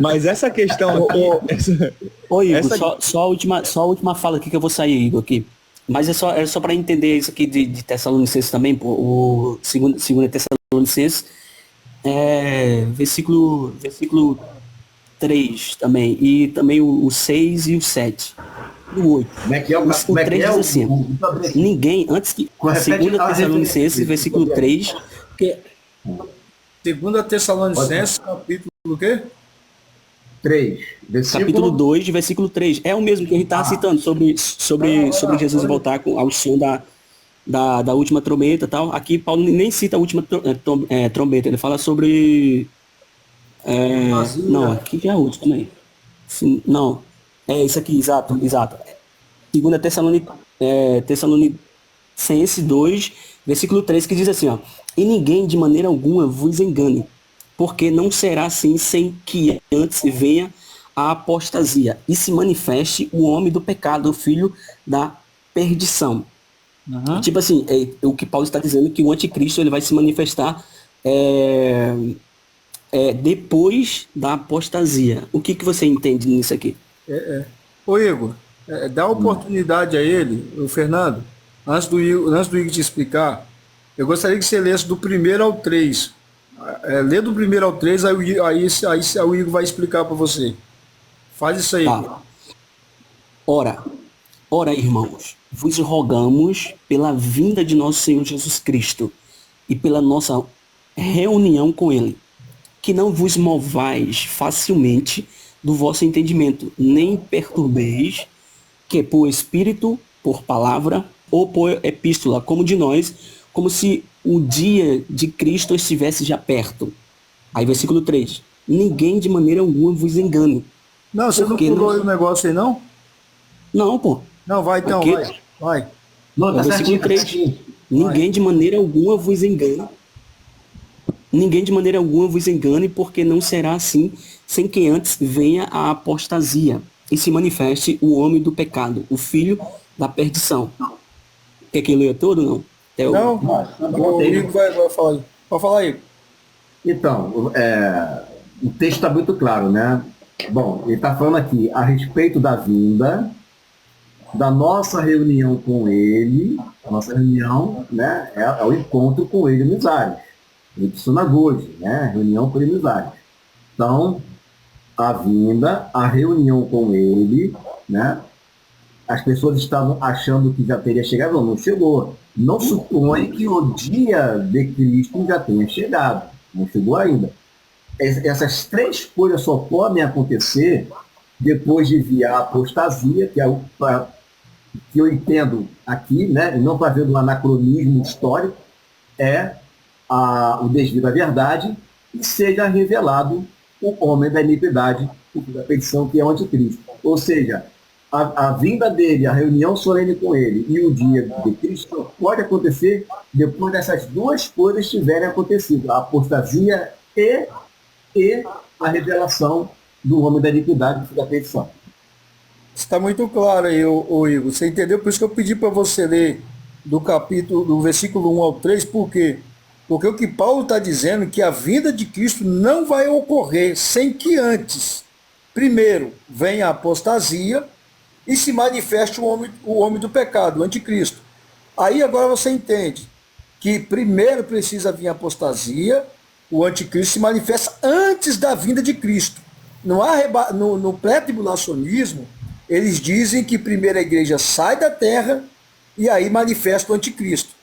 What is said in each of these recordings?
Mas essa questão aqui. Ô Igor, só a última fala aqui que eu vou sair, Igor, aqui. Mas é só para entender isso aqui de Tessalonicenses também, pô, o segundo Tessalonicenses, versículo 3 também, e também o 6 e o 7 e o 8. Como é que é O 3 diz assim, ninguém, antes que... Repete a 2 Tessalonicenses, versículo 3, que 2 Tessalonicenses, capítulo o quê? 3. Capítulo 2, versículo 3. É o mesmo que a gente estava citando sobre Jesus voltar ao som da última trombeta e tal. Aqui Paulo nem cita a última trombeta, ele fala sobre... não, aqui já é outro também. Não, é isso aqui, exato. 2 Tessalonicenses 2, versículo 3, que diz assim, ó: e ninguém de maneira alguma vos engane, porque não será assim sem que antes venha a apostasia e se manifeste o homem do pecado, o filho da perdição. Uhum. Tipo assim, o que Paulo está dizendo é que o anticristo ele vai se manifestar depois da apostasia. O que você entende nisso aqui? Ô Igor, dá oportunidade a ele, o Fernando, antes do Igor te explicar, eu gostaria que você lesse do 1 ao 3. Lê do 1 ao 3, aí o Igor vai explicar para você. Faz isso aí. Tá. Ora, irmãos, vos rogamos pela vinda de nosso Senhor Jesus Cristo e pela nossa reunião com Ele, que não vos movais facilmente do vosso entendimento, nem perturbeis, que por espírito, por palavra ou por epístola, como de nós, como se o dia de Cristo estivesse já perto. Aí versículo 3. Ninguém de maneira alguma vos engane. Não, você não pulou o negócio aí, não? Não, pô. Não, vai então, Aqui, vai. Não, tá versículo certinho, 3. Ninguém de maneira alguma vos engane. Ninguém de maneira alguma vos engane, porque não será assim sem que antes venha a apostasia e se manifeste o homem do pecado, o filho da perdição. Quer que eu leia todo, não? Não, o Igor vai falar aí. Pode falar aí. Então, o texto está muito claro, né? Bom, ele está falando aqui a respeito da vinda, da nossa reunião com ele. A nossa reunião, né, é o encontro com ele nos ares. Sinagoge, né? Reunião com ele nos ares. Então, a vinda, a reunião com ele, né? As pessoas estavam achando que já teria chegado, não chegou. Não supõe que o dia de Cristo já tenha chegado. Não chegou ainda. Essas três coisas só podem acontecer depois de vir a apostasia, que é o que eu entendo aqui, né? E não fazendo um anacronismo histórico, o desvio da verdade, e seja revelado o homem da iniquidade, o filho da perdição, que é o anticristo. Ou seja, a vinda dele, a reunião solene com ele e o dia de Cristo pode acontecer depois dessas duas coisas tiverem acontecido, a apostasia e a revelação do homem da iniquidade, do filho da perdição. Está muito claro aí, ô Igor. Você entendeu? Por isso que eu pedi para você ler do versículo 1 ao 3, por quê? Porque o que Paulo está dizendo é que a vinda de Cristo não vai ocorrer sem que antes, primeiro, venha a apostasia e se manifeste o homem do pecado, o anticristo. Aí agora você entende que primeiro precisa vir a apostasia, o anticristo se manifesta antes da vinda de Cristo. No pré-tribulacionismo, eles dizem que primeiro a igreja sai da terra e aí manifesta o anticristo.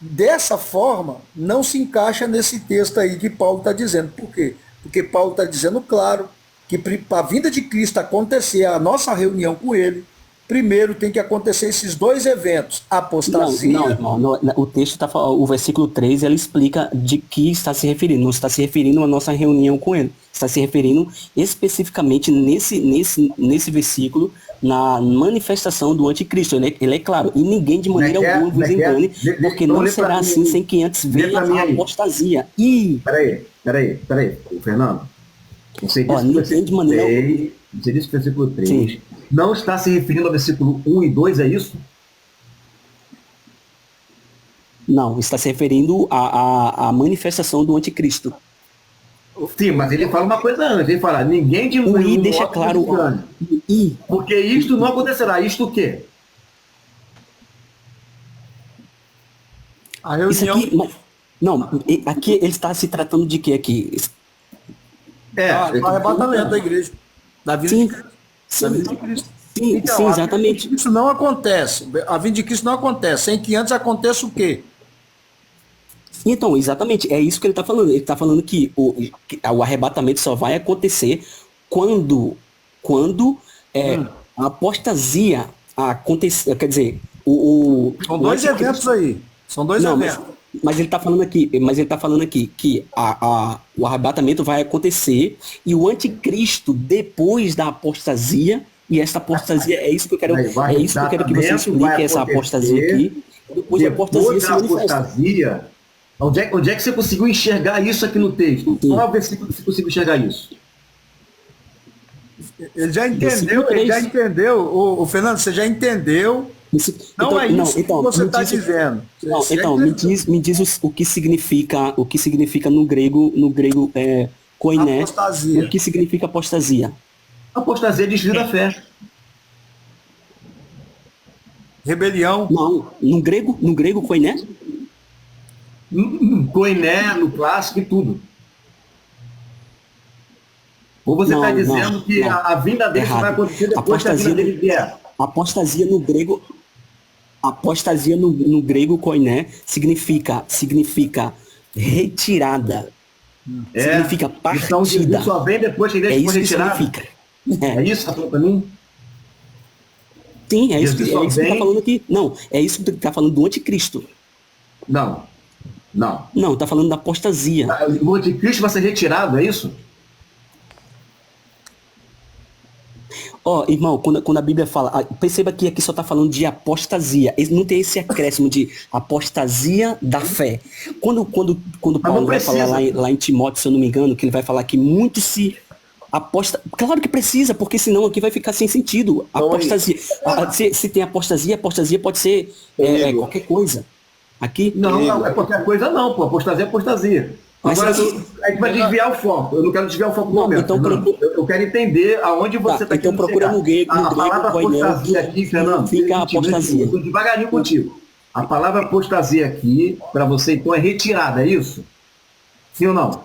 Dessa forma, não se encaixa nesse texto aí que Paulo está dizendo. Por quê? Porque Paulo está dizendo claro que para a vinda de Cristo acontecer, a nossa reunião com ele, primeiro tem que acontecer esses dois eventos, apostasia... Não, irmão, o texto está falando, o versículo 3, ele explica de que está se referindo, não está se referindo à nossa reunião com ele, está se referindo especificamente nesse versículo, na manifestação do anticristo, ele é claro, e ninguém de maneira alguma vos engane, porque não será assim sem que antes venha a apostasia. Peraí, Fernando. Você disse que o versículo 3 Sim. Não está se referindo ao versículo 1 e 2, é isso? Não, está se referindo à manifestação do anticristo. Sim, mas ele fala uma coisa antes. Ele fala, ninguém de O I deixa claro. O I. Porque isto não acontecerá. Isto o quê? A Isso reunião... aqui, não, aqui ele está se tratando de quê aqui? O arrebatamento da igreja. Da vida Sim, de Cristo. Da sim, vida de Cristo. sim, Então, sim, a exatamente. vinda de Cristo não acontece. A vinda de Cristo não acontece. Sem que antes aconteça o quê? Então, exatamente, é isso que ele está falando. Ele está falando que o arrebatamento só vai acontecer quando a apostasia acontecer. Quer dizer, São dois eventos aí. São dois não, eventos. mas ele está falando aqui que o arrebatamento vai acontecer e o anticristo depois da apostasia, e essa apostasia é isso que eu quero que você explique, essa apostasia aqui. Depois da apostasia se manifesta. Apostasia, onde é que você conseguiu enxergar isso aqui no texto? Qual é o versículo que você conseguiu enxergar isso? Ele já entendeu, o Fernando, você já entendeu. Não é isso que você está dizendo. Me diz o que significa no grego koiné. Apostasia. O que significa apostasia? Apostasia é desvio da fé. Rebelião. Não, no grego koiné? Koiné, no clássico e tudo. Ou você está dizendo que a vinda dele só vai acontecer depois que a vinda dele vier? Apostasia no grego koiné significa retirada. Significa partida. Então Jesus só vem depois que a igreja for retirada? Significa. É isso que está falando para mim? Sim, é isso que está falando aqui. Não, é isso que está falando do anticristo. Não, está falando da apostasia. O anticristo vai ser retirado, é isso? Irmão, quando a Bíblia fala, perceba que aqui só está falando de apostasia. Não tem esse acréscimo de apostasia da fé. Quando Paulo vai falar lá em Timóteo, se eu não me engano, que ele vai falar que muito se aposta. Claro que precisa, porque senão aqui vai ficar sem sentido. Apostasia. Se tem apostasia pode ser qualquer coisa. Aqui. Não, é qualquer coisa não, pô. Apostasia é apostasia. Agora, a gente vai desviar o foco. Eu não quero desviar o foco no momento. Eu quero entender aonde você está querendo chegar. Então procura no grego. A palavra apostasia aqui, Fernando, fica apostasia. Estou devagarinho contigo. A palavra apostasia aqui, para você, então, é retirada, é isso? Sim ou não?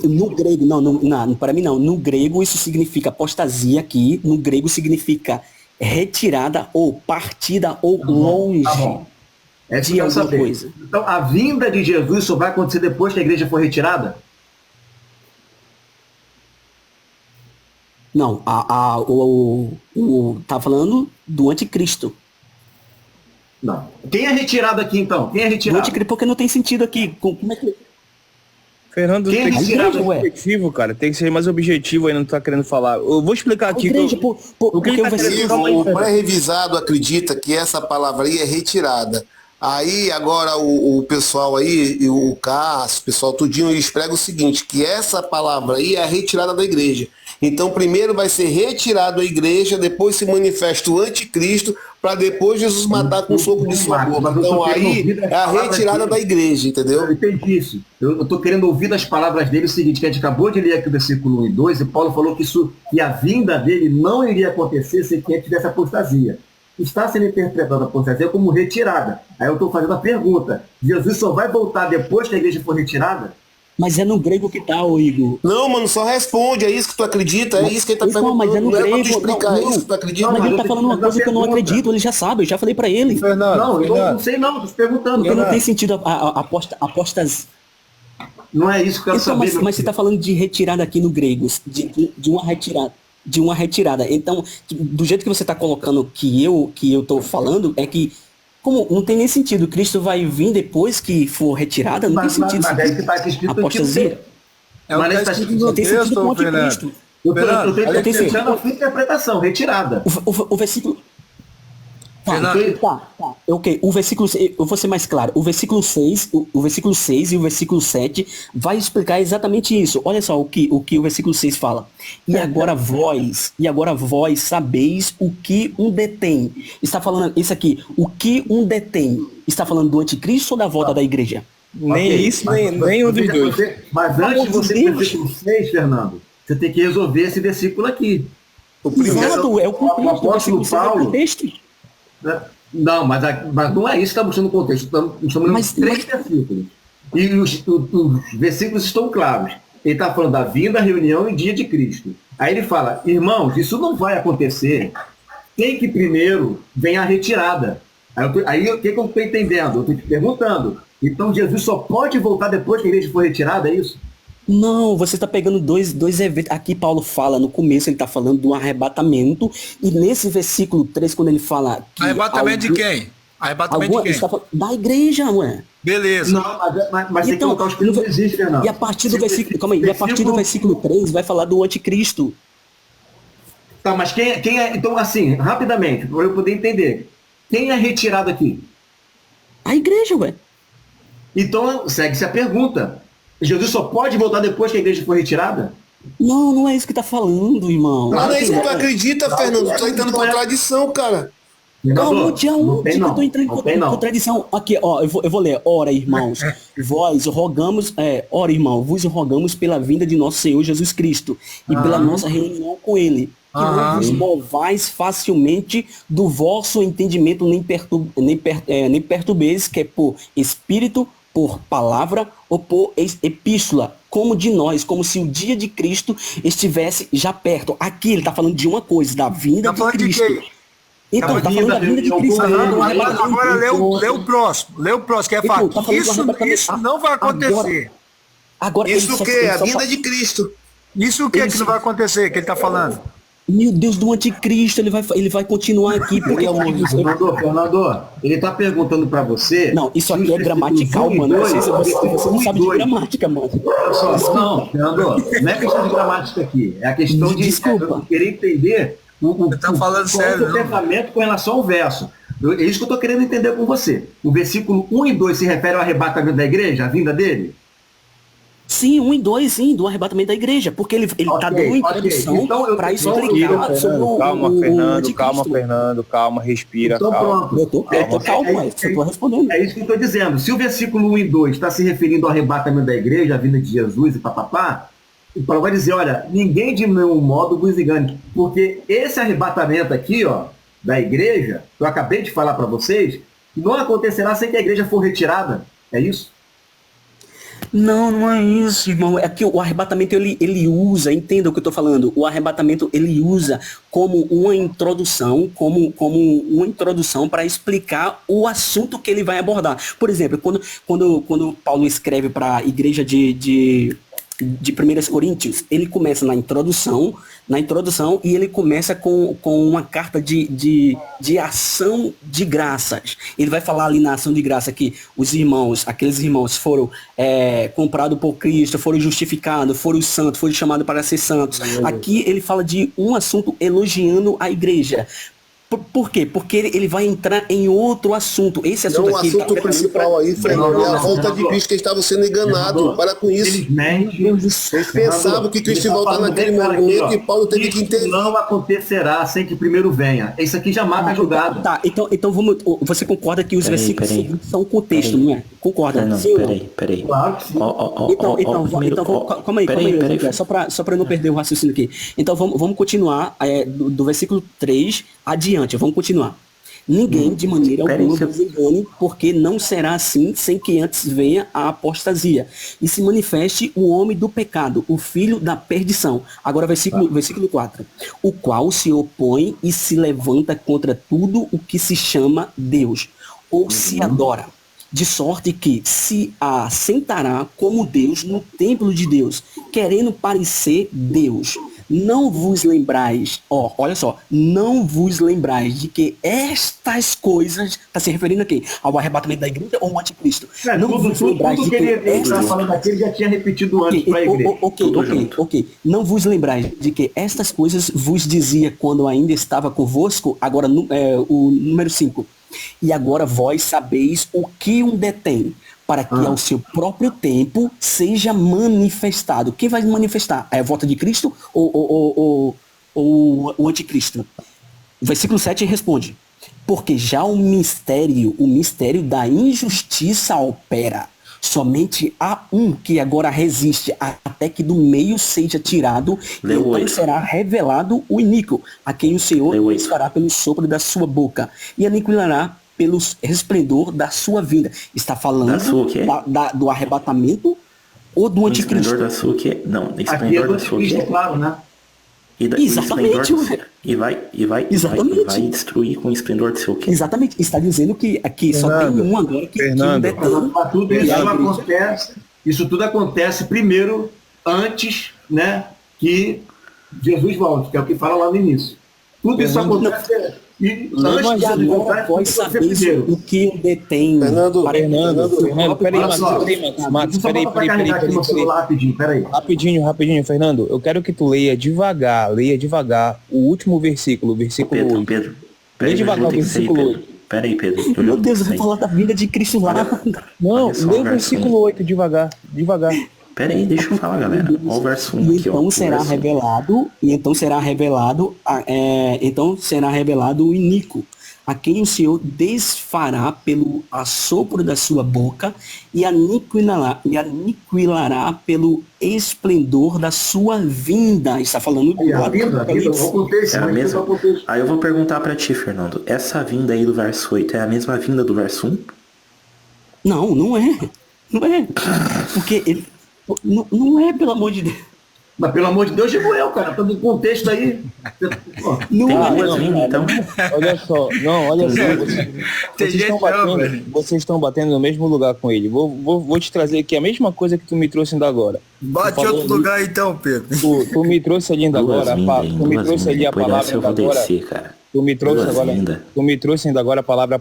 No grego, não, para mim não. No grego isso significa apostasia aqui. No grego significa retirada ou partida ou longe. Tá bom. É isso que eu quero saber. Coisa. Então, a vinda de Jesus só vai acontecer depois que a igreja for retirada? Não, tá falando do anticristo. Não. Quem é retirado aqui, então? Quem é retirado? Do anticristo, porque não tem sentido aqui. Como é que... Fernando, Quem tem que ser mais ué? objetivo, cara. Tem que ser mais objetivo aí, não tá querendo falar. Eu vou explicar aqui. O pré-revisado acredita que essa palavra aí é retirada. Aí, agora, o pessoal aí, o Cássio, o pessoal tudinho, eles pregam o seguinte, que essa palavra aí é a retirada da igreja. Então, primeiro vai ser retirado a igreja, depois se manifesta o anticristo, para depois Jesus matar com um soco de sua boca. Então, aí é a retirada da igreja, entendeu? Eu entendi isso. Eu estou querendo ouvir das palavras dele o seguinte, que a gente acabou de ler aqui o versículo 1 e 2, e Paulo falou que a vinda dele não iria acontecer sem que tivesse apostasia. Está sendo interpretada a apostasia como retirada. Aí eu estou fazendo a pergunta, Jesus só vai voltar depois que a igreja for retirada? Mas é no grego que tá, Igor. Não, mano, só responde, é isso que tu acredita, é isso que ele tá perguntando. Não, mas é no grego. Não é pra tu explicar isso que tu acredita. Mas ele tá falando uma coisa que eu não acredito, ele já sabe, eu já falei pra ele. Não, eu não sei não, tô te perguntando. Porque não tem sentido apostas. Não é isso que eu quero saber. Mas você tá falando de retirada aqui no grego, de uma retirada. De uma retirada. Então, do jeito que você está colocando que eu estou falando, é que, como não tem nem sentido, Cristo vai vir depois que for retirada, não tem sentido. Mas é que está aqui escrito apostasia. É o que está escrito no texto, Fernando. Eu estou pensando a sua interpretação, retirada. O versículo... Ok, o versículo, eu vou ser mais claro, o versículo 6 e o versículo 7 vai explicar exatamente isso. Olha só o que o versículo 6 fala. E agora vós sabeis o que um detém. Está falando isso aqui, o que um detém. Está falando do anticristo ou da volta da igreja? Nem Ok, isso, mas nem um dos dois. Mas antes de você ir para o versículo 6, Fernando, você tem que resolver esse versículo aqui. O Exato, é o contexto. O apóstolo versículo 6 é o Paulo, contexto. né? Não, mas não é isso que está mostrando o contexto. Estamos lendo Mas- 3 versículos. E os versículos estão claros. Ele está falando da vinda, reunião e dia de Cristo. Aí ele fala, irmãos, isso não vai acontecer sem que primeiro venha a retirada. Aí o que eu estou entendendo? Eu estou te perguntando. Então Jesus só pode voltar depois que a igreja for retirada, é isso? Não, você está pegando dois eventos. Aqui Paulo fala, no começo ele está falando do arrebatamento, e nesse versículo 3, quando ele fala que Arrebatamento de quem? Arrebatamento de ele quem? está falando da igreja, ué. Beleza. Não, mas tem que Então, colocar os que não existem, Fernando. E a partir do versículo, calma aí, e a partir do versículo 3 vai falar do anticristo. Tá, mas quem é... Então, assim, rapidamente, para eu poder entender. Quem é retirado aqui? A igreja, ué. Então, segue-se a pergunta. Jesus só pode voltar depois que a igreja for retirada? Não é isso que tá falando, irmão. Mas não é isso que tu Não. acredita, Fernando. Tu tá entrando em contradição, cara. Calma, Não diante tem, que eu tô entrando não tem, em não. contradição. Aqui, ó, eu vou ler. Ora, irmãos, ora, irmão, vos rogamos pela vinda de nosso Senhor Jesus Cristo e pela nossa reunião com Ele, que não vos movais facilmente do vosso entendimento, nem perturbeis, que é por espírito, por palavra ou por epístola, como de nós, como se o dia de Cristo estivesse já perto. Aqui ele está falando de uma coisa, da vinda Tá de falando de Cristo. quem? Então, tá falando da vinda de Cristo. Agora lê o próximo. Lê o próximo, que é Então, fato. tá falando do arrebatamento. Isso não vai acontecer. Agora, Isso ele o só- quê? ele A só vinda fa- de Cristo. Isso o que que não vai acontecer, que ele tá falando? Meu Deus, do anticristo, ele vai continuar aqui, porque Fernando, ele está perguntando para você... Não, isso se aqui os é gramatical, versículos mano. 1 e 2, Você não sabe de 2. gramática, mano. Olha só, não, Fernando, não é questão de gramática aqui. É a questão de Desculpa. querer entender Você tá falando qual é o sério, seu não? pensamento com relação ao verso. É isso que eu estou querendo entender com você. O versículo 1 e 2 se refere ao arrebatamento da igreja, a vinda dele? Sim, 1 e 2, sim, do arrebatamento da igreja, porque ele tá dando uma introdução Então, para então, explicar sobre o Calma, anticristo. Fernando, calma, respira, Então calma. pronto. Eu tô calmo, mas eu tô respondendo. É isso que eu estou dizendo. Se o versículo 1 e 2 está se referindo ao arrebatamento da igreja, a vinda de Jesus e papapá, o Paulo vai dizer, olha, ninguém de nenhum modo vos engane, porque esse arrebatamento aqui, ó, da igreja, que eu acabei de falar para vocês, não acontecerá sem que a igreja for retirada. É isso? Não é isso, irmão. É que o arrebatamento ele usa, entenda o que eu tô falando. O arrebatamento ele usa como uma introdução, como uma introdução para explicar o assunto que ele vai abordar. Por exemplo, quando Paulo escreve para a igreja de 1 Coríntios, ele começa na introdução, e ele começa com uma carta de ação de graças. Ele vai falar ali na ação de graça que aqueles irmãos foram comprados por Cristo, foram justificados, foram santos, foram chamados para ser santos. Aqui ele fala de um assunto elogiando a igreja. Por quê? Porque ele vai entrar em outro assunto. Esse assunto Não, o aqui assunto principal aí, Fernando, é a volta de Cristo, que eles estavam sendo enganados. Para com isso. Infelizmente, Eles pensavam que Cristo ia voltar naquele momento e Paulo teve que entender. Não acontecerá sem que primeiro venha. Isso aqui já mata a jogada. Tá, então vamos. Você concorda que os versículos seguintes são o contexto, não é? Concorda? Não, Sim ou não? peraí. Claro que sim. Calma aí, Zé, só para não perder o raciocínio aqui. Então vamos continuar do versículo 3 adiante, vamos continuar. Ninguém de maneira alguma vos engane, porque não será assim sem que antes venha a apostasia e se manifeste o homem do pecado, o filho da perdição. Agora versículo 4. O qual se opõe e se levanta contra tudo o que se chama Deus, ou se adora. De sorte que se assentará como Deus no templo de Deus, querendo parecer Deus. Não vos lembrais, olha só, não vos lembrais de que estas coisas, está se referindo a quem? Ao arrebatamento da igreja ou ao anticristo? Não vos lembrais de Tudo que ele que estava falando aqui, ele já tinha repetido antes para a igreja. Ok. Não vos lembrais de que estas coisas vos dizia quando ainda estava convosco, agora o número 5. E agora vós sabeis o que um detém, para que ao seu próprio tempo seja manifestado. Quem vai manifestar? É a volta de Cristo ou o anticristo? Versículo 7 responde: porque já o mistério da injustiça opera. Somente há um que agora resiste até que do meio seja tirado, e Leu então 8. será revelado o iníquo, a quem o Senhor Leu 8. desfará pelo sopro da sua boca, e aniquilará pelo resplendor da sua vinda. Está falando Da sua o quê? do arrebatamento ou do O anticristo? esplendor da sua que não, Aqui é esplendor do da sua anticristo, que claro, né? Exatamente, o esplendor ué. do, e Exatamente. vai destruir com o esplendor do seu quê? Exatamente, está dizendo que aqui só tem Fernando, um agora que Fernando. detém. Mas tudo E isso a igreja- isso tudo acontece primeiro, antes, né, que Jesus volte, que é o que fala lá no início. Tudo isso acontece e antes Mas de Jesus voltar, agora vós tudo vai ser sabeis primeiro. o que eu detém. Fernando, Fernando, peraí, Olha Max, só, Max, Só peraí, volta pra carregar aqui meu celular rapidinho, peraí. Rapidinho, Fernando. Eu quero que tu leia devagar o último versículo, versículo Pedro, 8. Pedro. Lê Peraí, devagar eu o vou ter que sair, versículo Pedro. 8. Peraí, Pedro. Eu Meu vou Deus, eu ter vou que falar da vida de Cristo lá. Não, Olha só lê o o verso versículo 8 devagar. Peraí, deixa eu falar, galera. Olha o verso 1 E aqui, ó. então O será verso 1. revelado, então será revelado o iníquo, a quem o Senhor desfará pelo assopro da sua boca e aniquilará pelo esplendor da sua vinda. Está falando E a do vida, Apocalipse. vamos contexto, É a mas mesma. tudo é o contexto. Aí eu vou perguntar pra ti, Fernando. Essa vinda aí do verso 8 é a mesma vinda do verso 1? Não, não é. Não é. Porque ele. Não é, pelo amor de Deus. Mas pelo amor de Deus, já morreu, cara. Tá no contexto aí. Pô, Não Tem é. duas vindas, então. Olha só, Tem gente não, velho. vocês estão batendo no mesmo lugar com ele. Vou te trazer aqui a mesma coisa que tu me trouxe ainda agora. Bate em outro lugar então, Pedro. Tu me trouxe ali ainda Duas agora, vindas, hein? tu me Duas trouxe vindas. ali a Depois palavra dessa eu ainda vou agora. descer, cara. Tu me trouxe Duas agora, vindas. tu me trouxe ainda agora a palavra